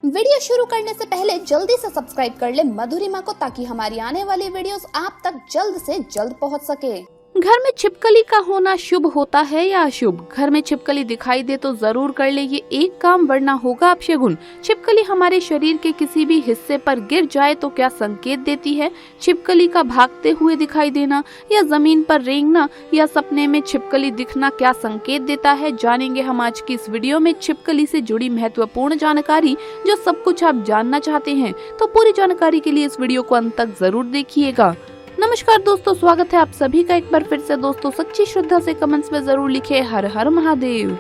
Video शुरू करने से पहले जल्दी से सब्सक्राइब कर ले मधुरिमा को, ताकि हमारी आने वाली वीडियोस आप तक जल्द से जल्द पहुंच सके। घर में छिपकली का होना शुभ होता है या अशुभ? घर में छिपकली दिखाई दे तो जरूर कर ले ये एक काम, वरना होगा अपशगुन। छिपकली हमारे शरीर के किसी भी हिस्से पर गिर जाए तो क्या संकेत देती है? छिपकली का भागते हुए दिखाई देना या जमीन पर रेंगना या सपने में छिपकली दिखना क्या संकेत देता है? जानेंगे हम आज की इस वीडियो में छिपकली से जुड़ी महत्वपूर्ण जानकारी, जो सब कुछ आप जानना चाहते हैं। तो पूरी जानकारी के लिए इस वीडियो को अंत तक जरूर देखिएगा। नमस्कार दोस्तों, स्वागत है आप सभी का एक बार फिर से। दोस्तों सच्ची श्रद्धा से कमेंट्स में जरूर लिखे हर हर महादेव।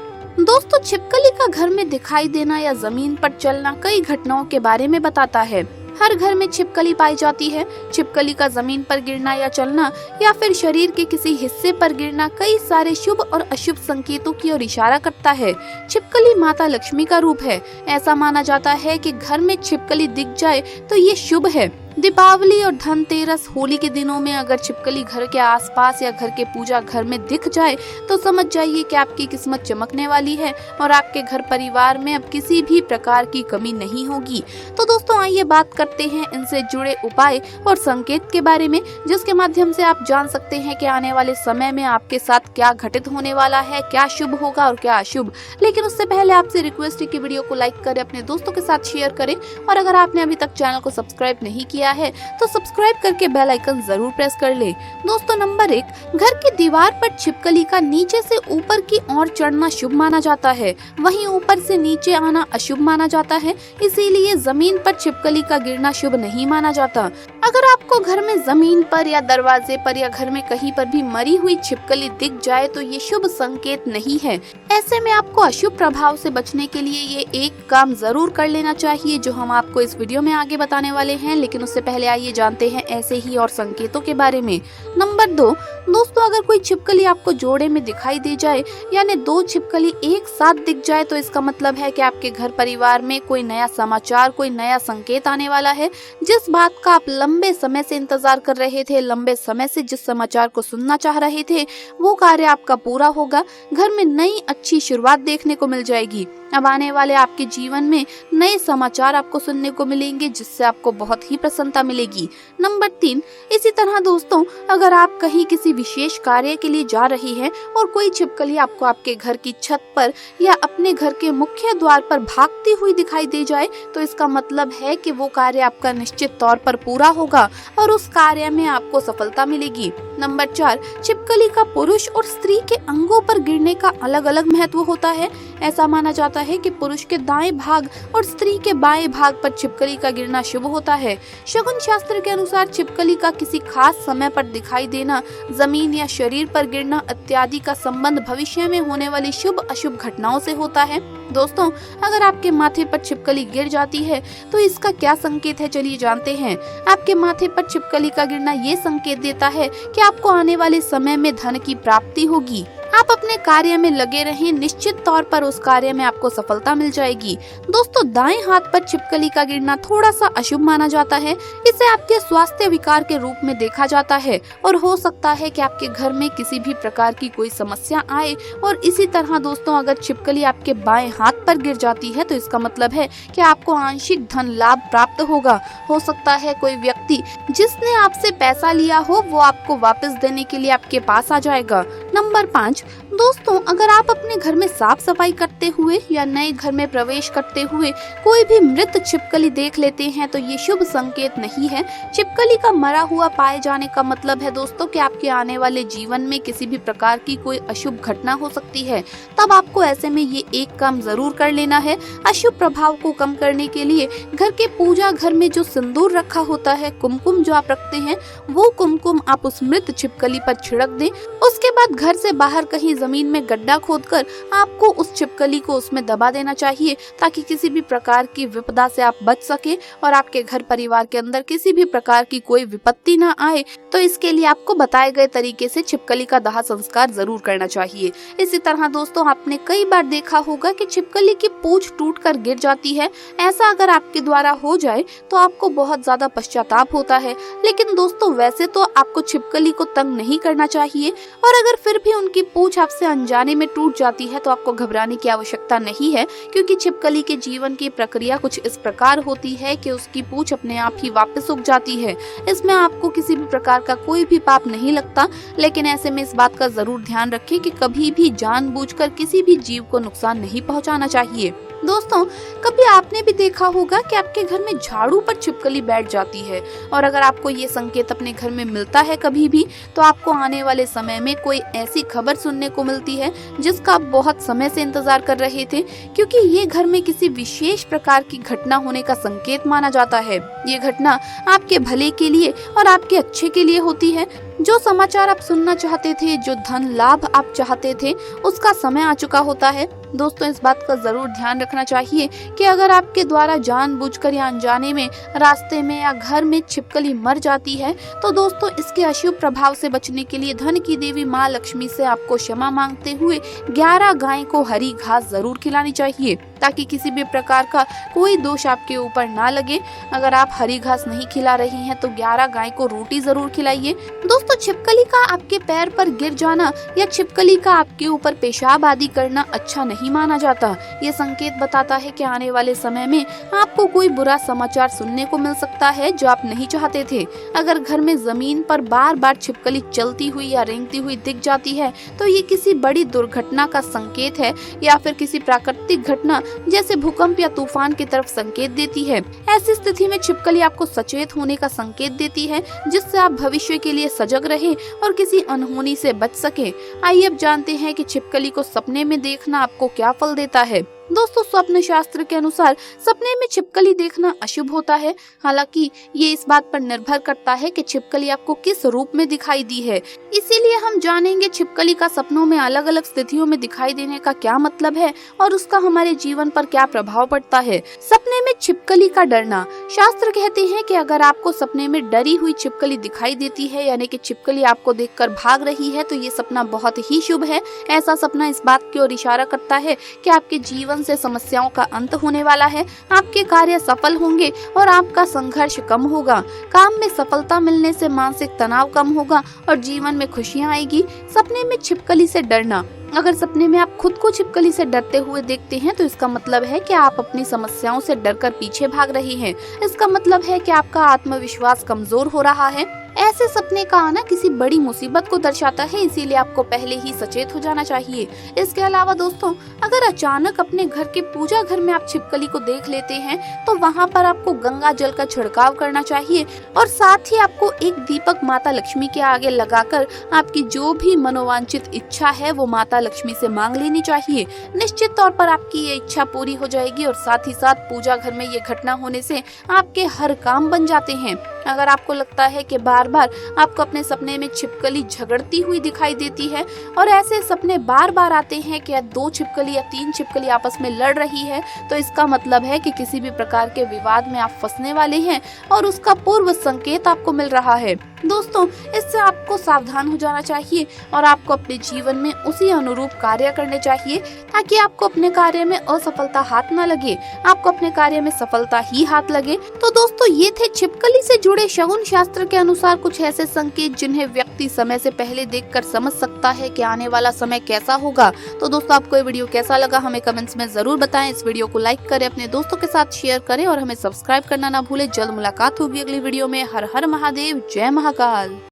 दोस्तों छिपकली का घर में दिखाई देना या जमीन पर चलना कई घटनाओं के बारे में बताता है। हर घर में छिपकली पाई जाती है। छिपकली का जमीन पर गिरना या चलना या फिर शरीर के किसी हिस्से पर गिरना कई सारे शुभ और अशुभ संकेतों की ओर इशारा करता है। छिपकली माता लक्ष्मी का रूप है। ऐसा माना जाता है कि घर में छिपकली दिख जाए तो ये शुभ है। दीपावली और धनतेरस, होली के दिनों में अगर छिपकली घर के आसपास या घर के पूजा घर में दिख जाए तो समझ जाइए कि आपकी किस्मत चमकने वाली है और आपके घर परिवार में अब किसी भी प्रकार की कमी नहीं होगी। तो दोस्तों आइए बात करते हैं इनसे जुड़े उपाय और संकेत के बारे में, जिसके माध्यम से आप जान सकते हैं कि आने वाले समय में आपके साथ क्या घटित होने वाला है, क्या शुभ होगा और क्या अशुभ। लेकिन उससे पहले आपसे रिक्वेस्ट है कि वीडियो को लाइक करें, अपने दोस्तों के साथ शेयर करें और अगर आपने अभी तक चैनल को सब्सक्राइब नहीं किया है तो सब्सक्राइब करके बेल आइकन जरूर प्रेस कर ले। दोस्तों नंबर 1, घर की दीवार पर छिपकली का नीचे से ऊपर की ओर चढ़ना शुभ माना जाता है, वहीं ऊपर से नीचे आना अशुभ माना जाता है। इसीलिए जमीन पर छिपकली का गिरना शुभ नहीं माना जाता। अगर आपको घर में जमीन पर या दरवाजे पर या घर में कहीं पर भी मरी हुई छिपकली दिख जाए तो ये शुभ संकेत नहीं है। ऐसे में आपको अशुभ प्रभाव से बचने के लिए ये एक काम जरूर कर लेना चाहिए, जो हम आपको इस वीडियो में आगे बताने वाले हैं। लेकिन उससे पहले आइए जानते हैं ऐसे ही और संकेतों के बारे में। नंबर 2, दोस्तों अगर कोई छिपकली आपको जोड़े में दिखाई दे जाए, यानी 2 छिपकली एक साथ दिख जाए, तो इसका मतलब है कि आपके घर परिवार में कोई नया समाचार, कोई नया संकेत आने वाला है। जिस बात का आप लंबे समय से इंतजार कर रहे थे, लंबे समय से जिस समाचार को सुनना चाह रहे थे, वो कार्य आपका पूरा होगा। घर में नई अच्छी शुरुआत देखने को मिल जाएगी। अब आने वाले आपके जीवन में नए समाचार आपको सुनने को मिलेंगे, जिससे आपको बहुत ही प्रसन्नता मिलेगी। नंबर 3, इसी तरह दोस्तों अगर आप कहीं किसी विशेष कार्य के लिए जा रही हैं और कोई छिपकली आपको आपके घर की छत पर या अपने घर के मुख्य द्वार पर भागती हुई दिखाई दे जाए, तो इसका मतलब है कि वो कार्य आपका निश्चित तौर पर पूरा होगा और उस कार्य में आपको सफलता मिलेगी। नंबर 4, छिपकली का पुरुष और स्त्री के अंगों पर गिरने का अलग अलग महत्व होता है। ऐसा माना जाता है कि पुरुष के दाएं भाग और स्त्री के बाएं भाग पर छिपकली का गिरना शुभ होता है। शगुन शास्त्र के अनुसार छिपकली का किसी खास समय पर दिखाई देना, जमीन या शरीर पर गिरना इत्यादि का संबंध भविष्य में होने वाली शुभ अशुभ घटनाओं से होता है। दोस्तों अगर आपके माथे पर छिपकली गिर जाती है तो इसका क्या संकेत है, चलिए जानते हैं। आपके माथे पर छिपकली का गिरना ये संकेत देता है कि आपको आने वाले समय में धन की प्राप्ति होगी। आप अपने कार्य में लगे रहें, निश्चित तौर पर उस कार्य में आपको सफलता मिल जाएगी। दोस्तों दाएं हाथ पर छिपकली का गिरना थोड़ा सा अशुभ माना जाता है। इसे आपके स्वास्थ्य विकार के रूप में देखा जाता है और हो सकता है कि आपके घर में किसी भी प्रकार की कोई समस्या आए। और इसी तरह दोस्तों अगर छिपकली आपके बाएं हाथ पर गिर जाती है तो इसका मतलब है कि आपको आंशिक धन लाभ प्राप्त होगा। हो सकता है कोई व्यक्ति जिसने आपसे पैसा लिया हो वो आपको वापस देने के लिए आपके पास आ जाएगा। नंबर 5, दोस्तों अगर आप अपने घर में साफ सफाई करते हुए या नए घर में प्रवेश करते हुए कोई भी मृत छिपकली देख लेते हैं तो ये शुभ संकेत नहीं है। छिपकली का मरा हुआ पाए जाने का मतलब है दोस्तों कि आपके आने वाले जीवन में किसी भी प्रकार की कोई अशुभ घटना हो सकती है। तब आपको ऐसे में ये एक काम जरूर कर लेना है। अशुभ प्रभाव को कम करने के लिए घर के पूजा घर में जो सिंदूर रखा होता है, कुमकुम जो आप रखते हैं, वो कुमकुम आप उस मृत छिपकली पर छिड़क दें। उसके बाद घर से बाहर कहीं जमीन में गड्ढा खोदकर आपको उस छिपकली को उसमें दबा देना चाहिए, ताकि किसी भी प्रकार की विपदा से आप बच सके और आपके घर परिवार के अंदर किसी भी प्रकार की कोई विपत्ति ना आए। तो इसके लिए आपको बताए गए तरीके से छिपकली का दाह संस्कार जरूर करना चाहिए। इसी तरह दोस्तों आपने कई बार देखा होगा कि छिपकली की पूंछ टूटकर गिर जाती है। ऐसा अगर आपके द्वारा हो जाए तो आपको बहुत ज्यादा पश्चाताप होता है। लेकिन दोस्तों वैसे तो आपको छिपकली को तंग नहीं करना चाहिए, और अगर फिर फिर भी उनकी पूंछ आपसे अनजाने में टूट जाती है तो आपको घबराने की आवश्यकता नहीं है, क्योंकि छिपकली के जीवन की प्रक्रिया कुछ इस प्रकार होती है कि उसकी पूंछ अपने आप ही वापस उग जाती है। इसमें आपको किसी भी प्रकार का कोई भी पाप नहीं लगता, लेकिन ऐसे में इस बात का जरूर ध्यान रखें कि कभी भी जानबूझकर किसी भी जीव को नुकसान नहीं पहुंचाना चाहिए। दोस्तों, कभी आपने भी देखा होगा कि आपके घर में झाड़ू पर छिपकली बैठ जाती है, और अगर आपको ये संकेत अपने घर में मिलता है कभी भी, तो आपको आने वाले समय में कोई ऐसी खबर सुनने को मिलती है जिसका आप बहुत समय से इंतजार कर रहे थे, क्योंकि ये घर में किसी विशेष प्रकार की घटना होने का संकेत माना जाता है। ये घटना आपके भले के लिए और आपके अच्छे के लिए होती है। जो समाचार आप सुनना चाहते थे, जो धन लाभ आप चाहते थे, उसका समय आ चुका होता है। दोस्तों, इस बात का जरूर ध्यान रखना चाहिए कि अगर आपके द्वारा जानबूझकर या अनजाने में रास्ते में या घर में छिपकली मर जाती है, तो दोस्तों इसके अशुभ प्रभाव से बचने के लिए धन की देवी माँ लक्ष्मी से आपको क्षमा मांगते हुए 11 गाय को हरी घास जरूर खिलानी चाहिए, ताकि किसी भी प्रकार का कोई दोष आपके ऊपर ना लगे। अगर आप हरी घास नहीं खिला रही हैं तो 11 गाय को रोटी जरूर खिलाइए। दोस्तों, छिपकली का आपके पैर पर गिर जाना या छिपकली का आपके ऊपर पेशाब आदि करना अच्छा नहीं माना जाता। ये संकेत बताता है कि आने वाले समय में आपको कोई बुरा समाचार सुनने को मिल सकता है जो आप नहीं चाहते थे। अगर घर में जमीन पर बार बार छिपकली चलती हुई या रेंगती हुई दिख जाती है तो ये किसी बड़ी दुर्घटना का संकेत है, या फिर किसी प्राकृतिक घटना जैसे भूकंप या तूफान की तरफ संकेत देती है। ऐसी स्थिति में छिपकली आपको सचेत होने का संकेत देती है, जिससे आप भविष्य के लिए सजग रहें और किसी अनहोनी से बच सके। आइए अब जानते हैं कि छिपकली को सपने में देखना आपको क्या फल देता है। दोस्तों, स्वप्न शास्त्र के अनुसार सपने में छिपकली देखना अशुभ होता है। हालांकि ये इस बात पर निर्भर करता है कि छिपकली आपको किस रूप में दिखाई दी है। इसीलिए हम जानेंगे छिपकली का सपनों में अलग अलग स्थितियों में दिखाई देने का क्या मतलब है और उसका हमारे जीवन पर क्या प्रभाव पड़ता है। सपने में छिपकली का डरना। शास्त्र कहते हैं कि अगर आपको सपने में डरी हुई छिपकली दिखाई देती है, यानी कि छिपकली आपको देखकर भाग रही है, तो ये सपना बहुत ही शुभ है। ऐसा सपना इस बात की ओर इशारा करता है कि आपके जीवन से समस्याओं का अंत होने वाला है, आपके कार्य सफल होंगे और आपका संघर्ष कम होगा। काम में सफलता मिलने से मानसिक तनाव कम होगा और जीवन में खुशियां आएगी। सपने में छिपकली से डरना। अगर सपने में आप खुद को छिपकली से डरते हुए देखते हैं तो इसका मतलब है कि आप अपनी समस्याओं से डरकर पीछे भाग रहे हैं। इसका मतलब है कि आपका आत्मविश्वास कमजोर हो रहा है। ऐसे सपने का आना किसी बड़ी मुसीबत को दर्शाता है, इसीलिए आपको पहले ही सचेत हो जाना चाहिए। इसके अलावा दोस्तों, अगर अचानक अपने घर के पूजा घर में आप छिपकली को देख लेते हैं तो वहाँ पर आपको गंगा जल का छिड़काव करना चाहिए और साथ ही आपको एक दीपक माता लक्ष्मी के आगे लगाकर आपकी जो भी मनोवांछित इच्छा है वो माता लक्ष्मी से मांग लेनी चाहिए। निश्चित तौर पर आपकी ये इच्छा पूरी हो जाएगी और साथ ही साथ पूजा घर में ये घटना होने से आपके हर काम बन जाते हैं। अगर आपको लगता है कि बार बार आपको अपने सपने में छिपकली झगड़ती हुई दिखाई देती है और ऐसे सपने बार बार आते हैं कि 2 छिपकली या 3 छिपकली आपस में लड़ रही है, तो इसका मतलब है कि किसी भी प्रकार के विवाद में आप फंसने वाले हैं और उसका पूर्व संकेत आपको मिल रहा है। दोस्तों, इससे आपको सावधान हो जाना चाहिए और आपको अपने जीवन में उसी अनुरूप कार्य करने चाहिए ताकि आपको अपने कार्य में असफलता हाथ न लगे, आपको अपने कार्य में सफलता ही हाथ लगे। तो दोस्तों, ये थे छिपकली से जुड़े शगुन शास्त्र के अनुसार कुछ ऐसे संकेत जिन्हें व्यक्ति समय से पहले देखकर समझ सकता है कि आने वाला समय कैसा होगा। तो दोस्तों, आपको ये वीडियो कैसा लगा हमें कमेंट्स में जरूर बताएं। इस वीडियो को लाइक करें, अपने दोस्तों के साथ शेयर करें और हमें सब्सक्राइब करना ना भूलें। जल्द मुलाकात होगी अगली वीडियो में। हर हर महादेव, जय महाकाल।